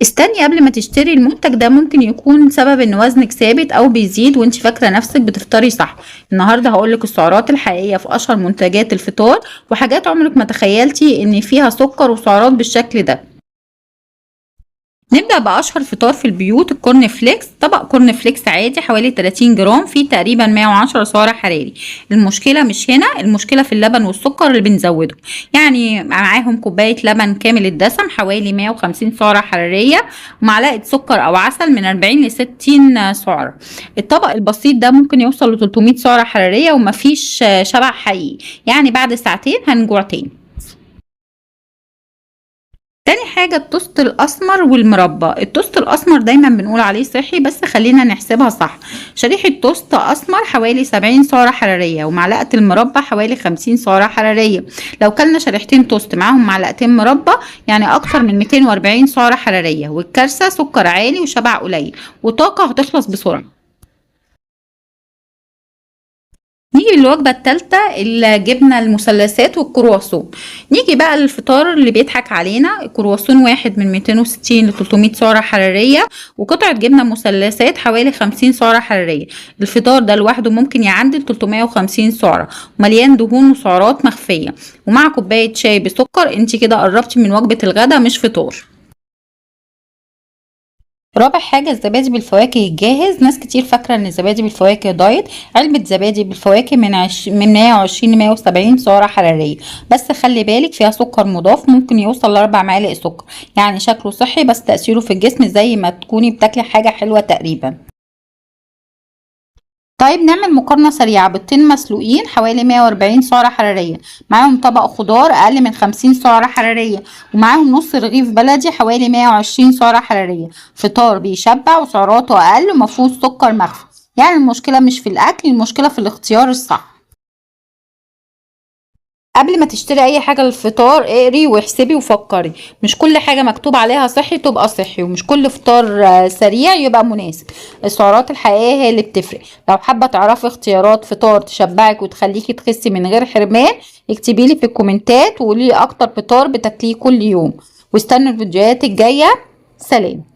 استني قبل ما تشتري المنتج ده، ممكن يكون سبب ان وزنك ثابت او بيزيد وانت فاكره نفسك بتفطري صح. النهارده هقولك السعرات الحقيقيه في اشهر منتجات الفطار، وحاجات عمرك ما تخيلتي ان فيها سكر وسعرات بالشكل ده. نبدأ بأشهر فطار في البيوت، الكورن فليكس. طبق كورن فليكس عادي حوالي 30 جرام، فيه تقريبا 110 سعر حراري. المشكلة مش هنا، المشكلة في اللبن والسكر اللي بنزوده. يعني معاهم كوباية لبن كامل الدسم حوالي 150 سعرة حرارية، ومعلقة سكر أو عسل من 40 ل 60 سعرة. الطبق البسيط ده ممكن يوصل ل 300 سعرة حرارية ومفيش شبع حقيقي، يعني بعد ساعتين هنجوع تاني. تاني حاجة التوست الأسمر والمربى. التوست الأسمر دايما بنقول عليه صحي، بس خلينا نحسبها صح. شريحة توست أسمر حوالي 70 سعرة حرارية، ومعلقة المربى حوالي 50 سعرة حرارية. لو كلنا شريحتين توست معاهم معلقتين مربى، يعني أكتر من 240 سعرة حرارية. والكارثة سكر عالي وشبع قليل، وطاقة هتخلص بسرعة. نيجي للوجبة التالتة، الجبنة المثلثات والكرواسون. نيجي بقى للفطار اللي بيضحك علينا. الكرواسون واحد من 260 ل 300 سعرة حرارية، وقطعة جبنة مثلثات حوالي 50 سعرة حرارية. الفطار ده لوحده ممكن يعدي 350 سعرة، ومليان دهون وسعرات مخفية. ومع كوباية شاي بسكر انت كده قربتي من وجبة الغداء مش فطار. رابع حاجة الزبادي بالفواكه الجاهز. ناس كتير فاكرة ان الزبادي بالفواكه دايت. علبة زبادي بالفواكه من 120 ل 170 سعرة حرارية، بس خلي بالك فيها سكر مضاف ممكن يوصل ل4 معالق سكر. يعني شكله صحي بس تأثيره في الجسم زي ما تكوني بتاكلي حاجة حلوة تقريبا. طيب نعمل مقارنة سريعة. بيضتين مسلوقين حوالي 140 سعرة حرارية، معاهم طبق خضار أقل من 50 سعرة حرارية، ومعاهم نص رغيف بلدي حوالي 120 سعرة حرارية. فطار بيشبع وسعراته أقل ومفهوش سكر مخفي. يعني المشكلة مش في الأكل، المشكلة في الاختيار الصح. قبل ما تشتري اي حاجة للفطار اقري واحسبي وفكري. مش كل حاجة مكتوب عليها صحي تبقى صحي، ومش كل فطار سريع يبقى مناسب. السعرات الحقيقية هي اللي بتفرق. لو حابة تعرفي اختيارات فطار تشبعك وتخليكي تخسي من غير حرمان، اكتبيلي في الكومنتات وقولي اكتر فطار بتاكليه كل يوم. واستنوا الفيديوهات الجاية. سلام.